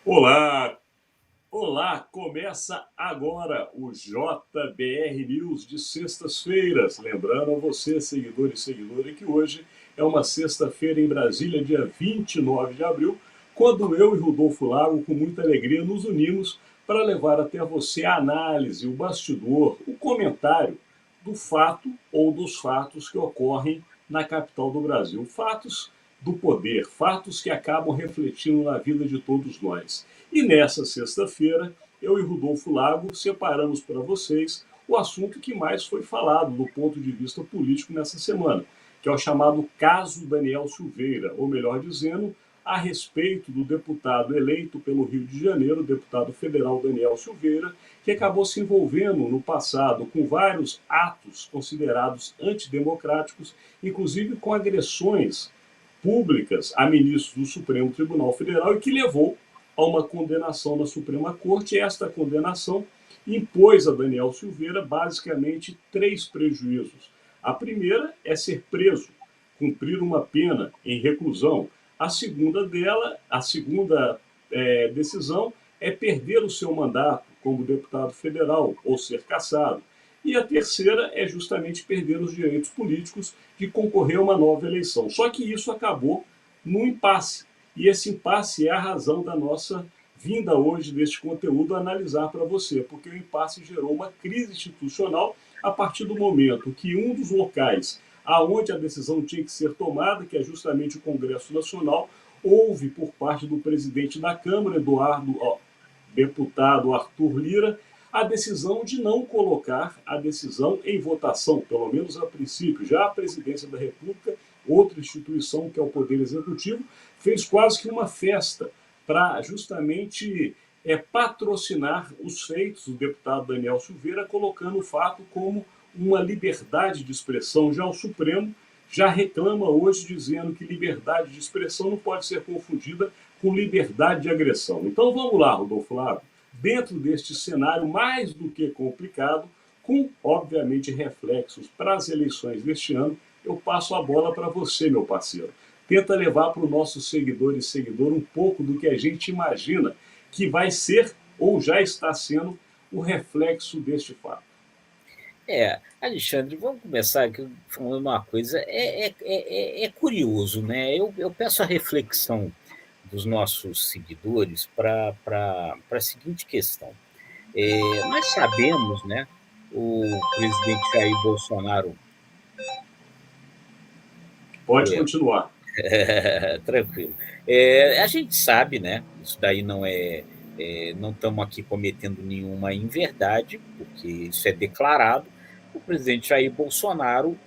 Olá, olá, começa agora o JBR News de sextas-feiras. Lembrando a você, seguidor e seguidora, que hoje é uma sexta-feira em Brasília, dia 29 de abril, quando eu e Rodolfo Lago, com muita alegria, nos unimos para levar até você a análise, o bastidor, o comentário do fato ou dos fatos que ocorrem na capital do Brasil. Fatos do poder, fatos que acabam refletindo na vida de todos nós. E nessa sexta-feira, eu e Rodolfo Lago separamos para vocês o assunto que mais foi falado do ponto de vista político nessa semana, que é o chamado caso Daniel Silveira, ou melhor dizendo, a respeito do deputado eleito pelo Rio de Janeiro, deputado federal Daniel Silveira, que acabou se envolvendo no passado com vários atos considerados antidemocráticos, inclusive com agressões públicas a ministros do Supremo Tribunal Federal e que levou a uma condenação na Suprema Corte. Esta condenação impôs a Daniel Silveira basicamente três prejuízos. A primeira é ser preso, cumprir uma pena em reclusão. A segunda decisão é perder o seu mandato como deputado federal ou ser cassado. E a terceira é justamente perder os direitos políticos de concorrer a uma nova eleição. Só que isso acabou num impasse. E esse impasse é a razão da nossa vinda hoje deste conteúdo a analisar para você, porque o impasse gerou uma crise institucional a partir do momento que um dos locais aonde a decisão tinha que ser tomada, que é justamente o Congresso Nacional, houve por parte do presidente da Câmara, deputado Arthur Lira, a decisão de não colocar a decisão em votação, pelo menos a princípio. Já a presidência da República, outra instituição que é o Poder Executivo, fez quase que uma festa para justamente patrocinar os feitos do deputado Daniel Silveira, colocando o fato como uma liberdade de expressão. Já o Supremo já reclama hoje, dizendo que liberdade de expressão não pode ser confundida com liberdade de agressão. Então vamos lá, Rodolfo Lago. Dentro deste cenário mais do que complicado, com, obviamente, reflexos para as eleições deste ano, eu passo a bola para você, meu parceiro. Tenta levar para o nosso seguidor e seguidor um pouco do que a gente imagina que vai ser ou já está sendo o reflexo deste fato. Alexandre, vamos começar aqui falando uma coisa. É curioso, né? Eu peço a reflexão dos nossos seguidores para a seguinte questão. Nós sabemos, né? O presidente Jair Bolsonaro. Pode É, continuar. tranquilo. A gente sabe, né? Isso daí não estamos aqui cometendo nenhuma inverdade, porque isso é declarado. O presidente Jair Bolsonaro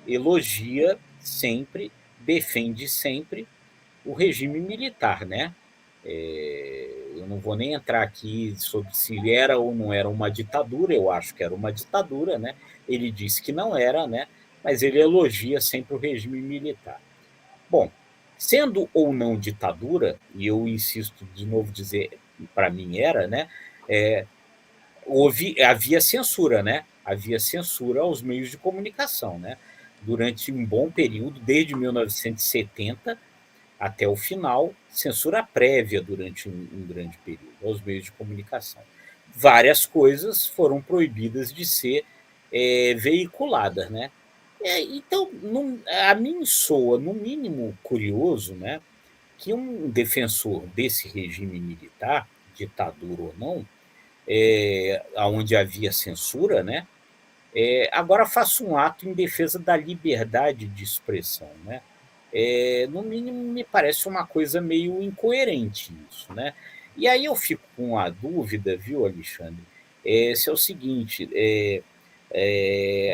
elogia sempre, defende sempre o regime militar, né? Eu não vou nem entrar aqui sobre se era ou não era uma ditadura, eu acho que era uma ditadura, né? Ele disse que não era, né? Mas ele elogia sempre o regime militar. Bom, sendo ou não ditadura, e eu insisto de novo dizer, para mim era, né? É, havia censura, né? Havia censura aos meios de comunicação, né? Durante um bom período, desde 1970 até o final, censura prévia durante um grande período aos meios de comunicação. Várias coisas foram proibidas de ser veiculadas, né? Então, a mim soa, no mínimo, curioso, né, que um defensor desse regime militar, ditadura ou não, onde havia censura, né, agora faça um ato em defesa da liberdade de expressão, né? No mínimo, me parece uma coisa meio incoerente isso, né? E aí eu fico com a dúvida, viu, Alexandre, se é o seguinte,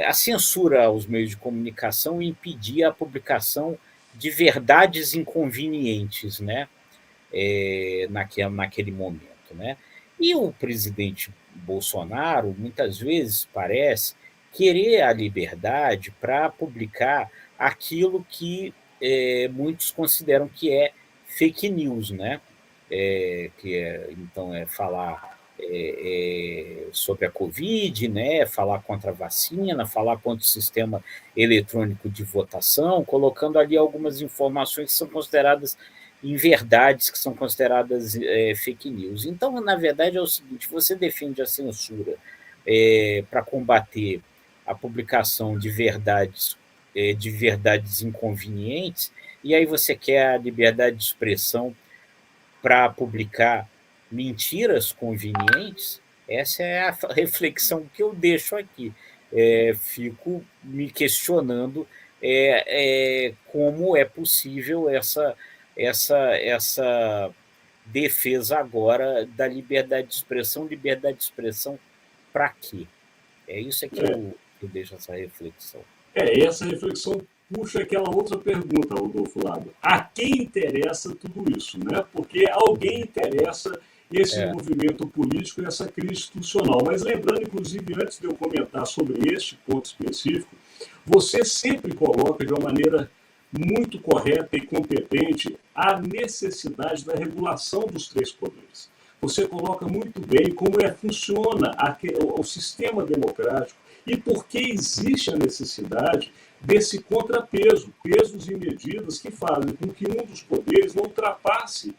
a censura aos meios de comunicação impedia a publicação de verdades inconvenientes, né? Naquele momento, né? E o presidente Bolsonaro, muitas vezes, parece querer a liberdade para publicar aquilo que muitos consideram que é fake news, né? Então, falar sobre a Covid, né? Falar contra a vacina, falar contra o sistema eletrônico de votação, colocando ali algumas informações que são consideradas em verdades que são consideradas fake news. Então, na verdade, é o seguinte: você defende a censura para combater a publicação de verdades inconvenientes, e aí você quer a liberdade de expressão para publicar mentiras convenientes. Essa é a reflexão que eu deixo aqui. Fico me questionando como é possível essa defesa agora da liberdade de expressão. Liberdade de expressão para quê? É isso que É, eu deixo essa reflexão. essa reflexão puxa aquela outra pergunta, Rodolfo Lago. A quem interessa tudo isso, né? Porque a alguém interessa esse É, movimento político e essa crise institucional. Mas lembrando, inclusive, antes de eu comentar sobre este ponto específico, você sempre coloca de uma maneira muito correta e competente a necessidade da regulação dos três poderes. Você coloca muito bem como funciona o sistema democrático e por que existe a necessidade desse contrapeso, pesos e medidas que fazem com que um dos poderes não ultrapasse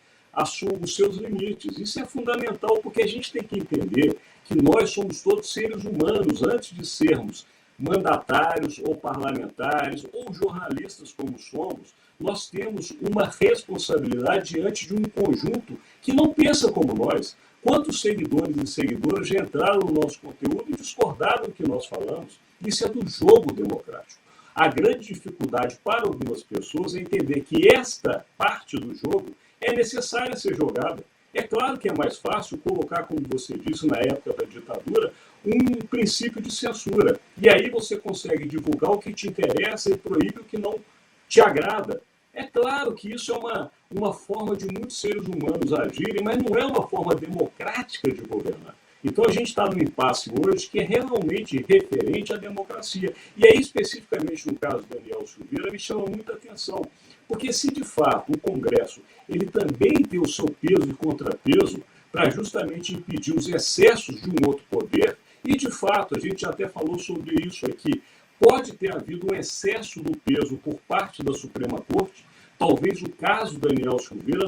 os seus limites. Isso é fundamental porque a gente tem que entender que nós somos todos seres humanos antes de sermos mandatários ou parlamentares ou jornalistas como somos. Nós temos uma responsabilidade diante de um conjunto que não pensa como nós. Quantos seguidores e seguidoras já entraram no nosso conteúdo e discordaram do que nós falamos? Isso é do jogo democrático. A grande dificuldade para algumas pessoas é entender que esta parte do jogo é necessária ser jogada. É claro que é mais fácil colocar, como você disse, na época da ditadura, um princípio de censura. E aí você consegue divulgar o que te interessa e proíbe o que não te agrada. É claro que isso é uma forma de muitos seres humanos agirem, mas não é uma forma democrática de governar. Então a gente está num impasse hoje que é realmente referente à democracia. E aí, especificamente no caso do Daniel Silveira, me chama muita atenção. Porque se de fato o Congresso ele também tem o seu peso e contrapeso para justamente impedir os excessos de um outro poder, e de fato a gente até falou sobre isso aqui, pode ter havido um excesso do peso por parte da Suprema Corte, talvez o caso Daniel Silveira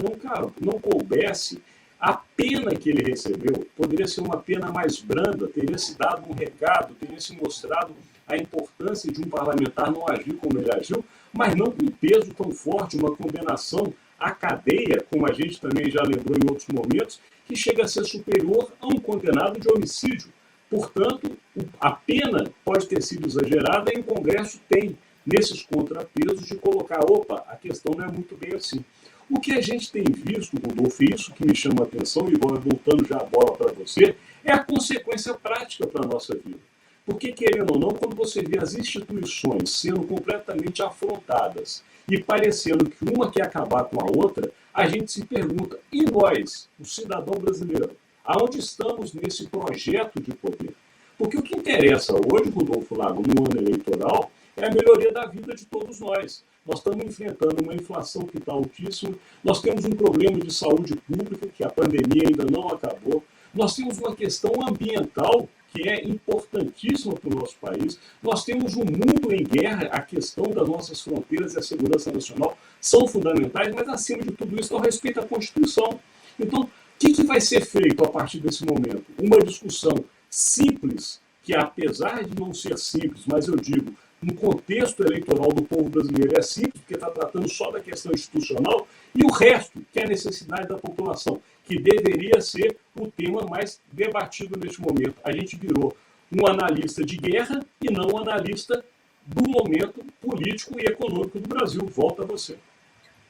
não coubesse a pena que ele recebeu, poderia ser uma pena mais branda, teria se dado um recado, teria se mostrado a importância de um parlamentar não agir como ele agiu, mas não com um peso tão forte, uma condenação à cadeia, como a gente também já lembrou em outros momentos, que chega a ser superior a um condenado de homicídio. Portanto, a pena pode ter sido exagerada e o Congresso tem, nesses contrapesos, de colocar, opa, a questão não é muito bem assim. O que a gente tem visto, Rodolfo, e isso que me chama a atenção, e agora voltando já a bola para você, é a consequência prática para a nossa vida. Porque, querendo ou não, quando você vê as instituições sendo completamente afrontadas e parecendo que uma quer acabar com a outra, a gente se pergunta, e nós, o cidadão brasileiro, aonde estamos nesse projeto de poder? Porque o que interessa hoje, Rodolfo Lago, no ano eleitoral, é a melhoria da vida de todos nós. Nós estamos enfrentando uma inflação que está altíssima, nós temos um problema de saúde pública, que a pandemia ainda não acabou, nós temos uma questão ambiental que é importantíssima para o nosso país, nós temos um mundo em guerra, a questão das nossas fronteiras e a segurança nacional são fundamentais, mas acima de tudo isso, ao respeito à Constituição. Então, o que vai ser feito a partir desse momento? Uma discussão simples, que apesar de não ser simples, mas eu digo, no contexto eleitoral do povo brasileiro é simples, porque está tratando só da questão institucional, e o resto, que é a necessidade da população, que deveria ser o tema mais debatido neste momento. A gente virou um analista de guerra e não um analista do momento político e econômico do Brasil. Volta a você.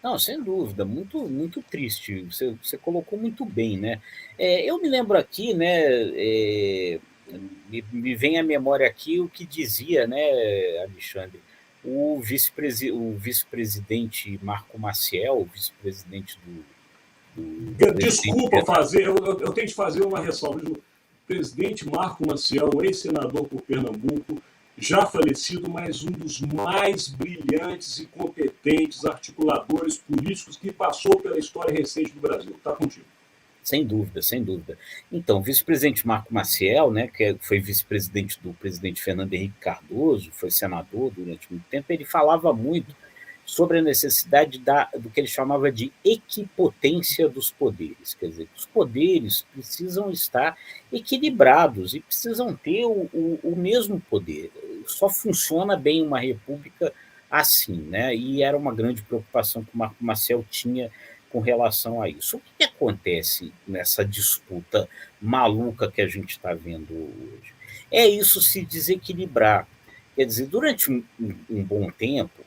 Não, sem dúvida, muito, muito triste. Você colocou muito bem, né? Eu me lembro aqui, né? Me vem à memória aqui o que dizia, né, Alexandre, o vice-presidente Marco Maciel, o vice-presidente do presidente Desculpa fazer, eu tenho que fazer uma ressalva. O presidente Marco Maciel, ex-senador por Pernambuco, já falecido, mas um dos mais brilhantes e competentes articuladores políticos que passou pela história recente do Brasil. Está contigo. Sem dúvida, sem dúvida. Então, o vice-presidente Marco Maciel, né, que foi vice-presidente do presidente Fernando Henrique Cardoso, foi senador durante muito tempo, ele falava muito sobre a necessidade do que ele chamava de equipotência dos poderes. Quer dizer, os poderes precisam estar equilibrados e precisam ter o mesmo poder. Só funciona bem uma república assim, né? E era uma grande preocupação que o Marco Maciel tinha com relação a isso. O que acontece nessa disputa maluca que a gente está vendo hoje? É isso se desequilibrar. Quer dizer, durante um bom tempo,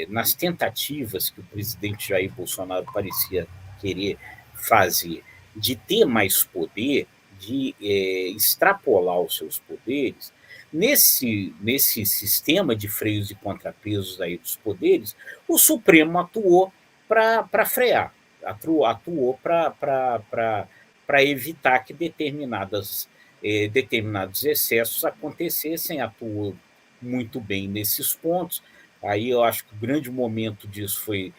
nas tentativas que o presidente Jair Bolsonaro parecia querer fazer de ter mais poder, de extrapolar os seus poderes, nesse sistema de freios e contrapesos aí dos poderes, o Supremo atuou para frear, atuou para evitar que determinados excessos acontecessem, atuou muito bem nesses pontos. Aí eu acho que o grande momento disso foi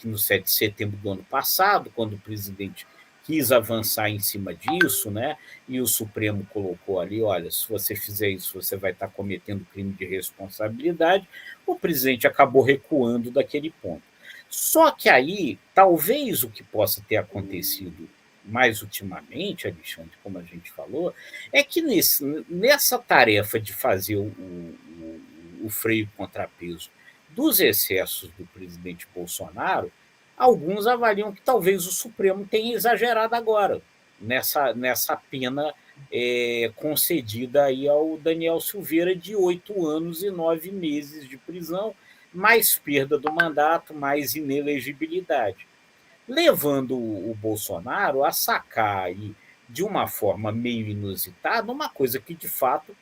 no 7 de setembro do ano passado, quando o presidente quis avançar em cima disso, né? E o Supremo colocou ali, olha, se você fizer isso, você vai estar cometendo crime de responsabilidade. O presidente acabou recuando daquele ponto. Só que aí, talvez o que possa ter acontecido mais ultimamente, Alexandre, como a gente falou, é que nessa tarefa de fazer o freio contrapeso dos excessos do presidente Bolsonaro, alguns avaliam que talvez o Supremo tenha exagerado agora nessa pena concedida aí ao Daniel Silveira de 8 anos e 9 meses de prisão, mais perda do mandato, mais inelegibilidade, levando o Bolsonaro a sacar aí, de uma forma meio inusitada, uma coisa que de fato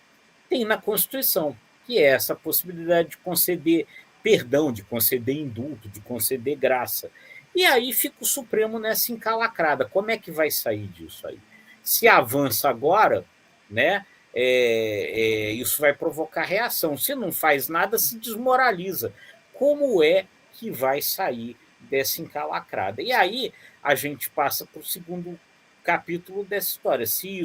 tem na Constituição, que é essa possibilidade de conceder perdão, de conceder indulto, de conceder graça. E aí fica o Supremo nessa encalacrada. Como é que vai sair disso aí? Se avança agora, né, isso vai provocar reação. Se não faz nada, se desmoraliza. Como é que vai sair dessa encalacrada? E aí a gente passa para o segundo capítulo dessa história. Se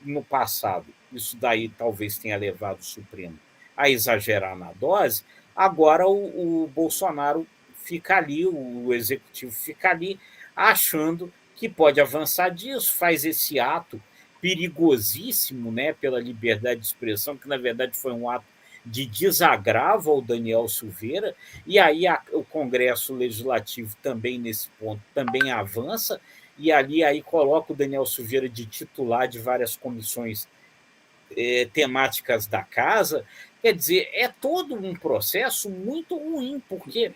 no passado isso daí talvez tenha levado o Supremo a exagerar na dose, agora o Bolsonaro fica ali, o executivo fica ali, achando que pode avançar disso, faz esse ato perigosíssimo, né, pela liberdade de expressão, que na verdade foi um ato de desagravo ao Daniel Silveira, e aí o Congresso Legislativo também nesse ponto também avança, e ali aí coloca o Daniel Silveira de titular de várias comissões temáticas da casa. Quer dizer, é todo um processo muito ruim, porque,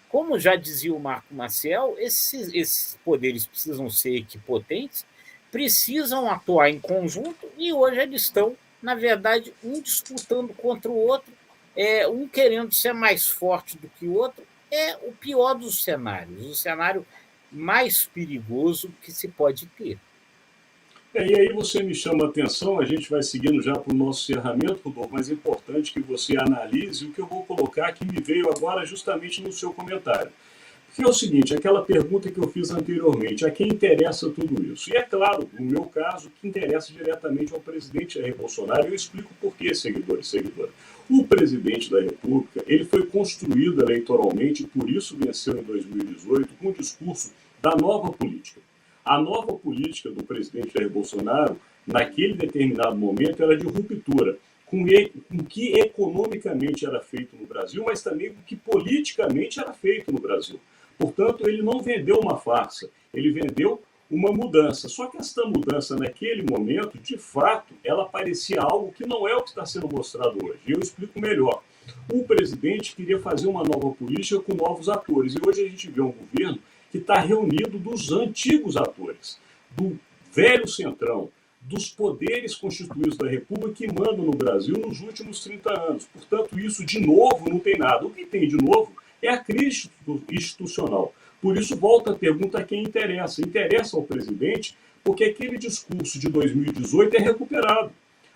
como já dizia o Marco Maciel, esses poderes precisam ser equipotentes, precisam atuar em conjunto, e hoje eles estão, na verdade, um disputando contra o outro, um querendo ser mais forte do que o outro. É o pior dos cenários, o cenário mais perigoso que se pode ter. E aí você me chama a atenção, a gente vai seguindo já para o nosso encerramento, Rodolfo, mas é importante que você analise o que eu vou colocar que me veio agora justamente no seu comentário. Que é o seguinte, aquela pergunta que eu fiz anteriormente, a quem interessa tudo isso? E é claro, no meu caso, que interessa diretamente ao presidente Jair Bolsonaro, e eu explico por quê, seguidores e seguidoras. O presidente da República, ele foi construído eleitoralmente, e por isso venceu em 2018, com o discurso da nova política. A nova política do presidente Jair Bolsonaro, naquele determinado momento, era de ruptura com o que economicamente era feito no Brasil, mas também com o que politicamente era feito no Brasil. Portanto, ele não vendeu uma farsa, ele vendeu uma mudança. Só que esta mudança, naquele momento, de fato, ela parecia algo que não é o que está sendo mostrado hoje. E eu explico melhor. O presidente queria fazer uma nova política com novos atores. E hoje a gente vê um governo que está reunido dos antigos atores, do velho centrão, dos poderes constituídos da República que mandam no Brasil nos últimos 30 anos. Portanto, isso de novo não tem nada. O que tem de novo é a crise institucional. Por isso, volta a pergunta a quem interessa. Interessa ao presidente porque aquele discurso de 2018 é recuperado.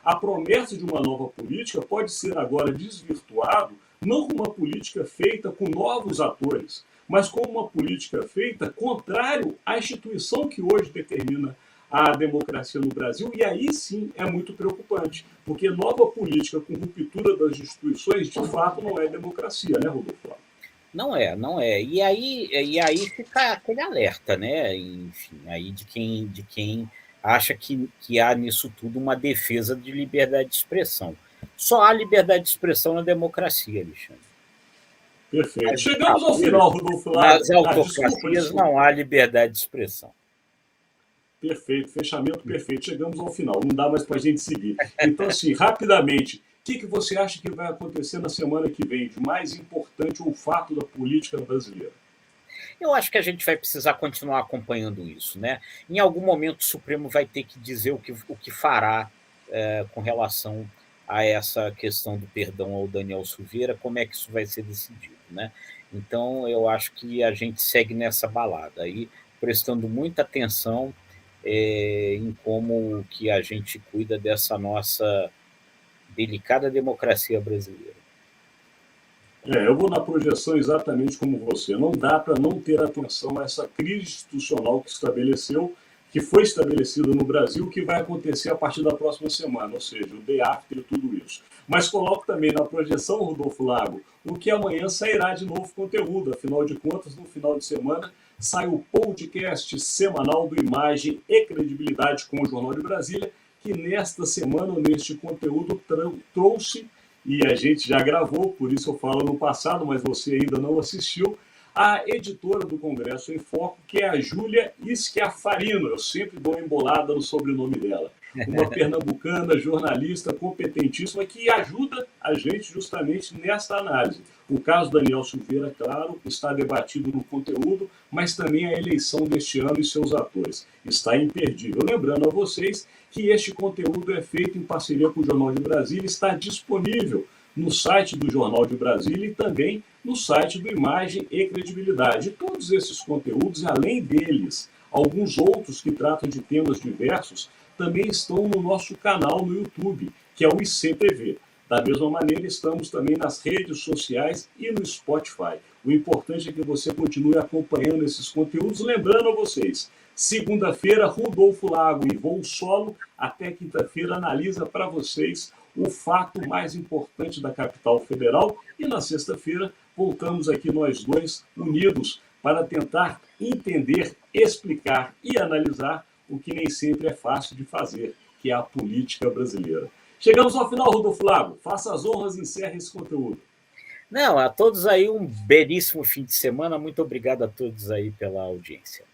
A promessa de uma nova política pode ser agora desvirtuado, não com uma política feita com novos atores, mas com uma política feita contrário à instituição que hoje determina à democracia no Brasil, e aí sim é muito preocupante, porque nova política com ruptura das instituições, de fato, não é democracia, né, Rodolfo? Não é, não é. E aí fica aquele alerta, né? Enfim, aí de quem acha que há nisso tudo uma defesa de liberdade de expressão. Só há liberdade de expressão na democracia, Alexandre. Perfeito. Nas Chegamos ao ditaduras, final, Rodolfo Lago. nas Ah, desculpa, autocracias desculpa. não há liberdade de expressão. Perfeito, fechamento perfeito. Chegamos ao final, não dá mais para a gente seguir. Então, assim, rapidamente, o que você acha que vai acontecer na semana que vem de mais importante ou fato da política brasileira? Eu acho que a gente vai precisar continuar acompanhando isso, né? Em algum momento o Supremo vai ter que dizer o que fará com relação a essa questão do perdão ao Daniel Silveira, como é que isso vai ser decidido, né? Então eu acho que a gente segue nessa balada aí, prestando muita atenção em como que a gente cuida dessa nossa delicada democracia brasileira. Eu vou na projeção exatamente como você. Não dá para não ter atenção a essa crise institucional que foi estabelecida no Brasil, que vai acontecer a partir da próxima semana, ou seja, o day after e tudo isso. Mas coloco também na projeção, Rodolfo Lago, o que amanhã sairá de novo conteúdo. Afinal de contas, no final de semana, sai o podcast semanal do Imagem e Credibilidade com o Jornal de Brasília, que nesta semana, neste conteúdo, trouxe, e a gente já gravou, por isso eu falo no passado, mas você ainda não assistiu, a editora do Congresso em Foco, que é a Júlia Schiaffarino. Eu sempre dou uma embolada no sobrenome dela. Uma pernambucana, jornalista competentíssima, que ajuda a gente justamente nesta análise. O caso Daniel Silveira, claro, está debatido no conteúdo, mas também a eleição deste ano e seus atores. Está imperdível. Lembrando a vocês que este conteúdo é feito em parceria com o Jornal de Brasília, está disponível no site do Jornal de Brasília e também no site do Imagem e Credibilidade. Todos esses conteúdos, além deles, alguns outros que tratam de temas diversos, também estão no nosso canal no YouTube, que é o ICTV. Da mesma maneira, estamos também nas redes sociais e no Spotify. O importante é que você continue acompanhando esses conteúdos. Lembrando a vocês, segunda-feira, Rodolfo Lago e Voo Solo. Até quinta-feira, analisa para vocês o fato mais importante da capital federal. E na sexta-feira, voltamos aqui nós dois, unidos, para tentar entender, explicar e analisar o que nem sempre é fácil de fazer, que é a política brasileira. Chegamos ao final, Rodolfo Lago. Faça as honras e encerre esse conteúdo. Não, a todos aí um belíssimo fim de semana. Muito obrigado a todos aí pela audiência.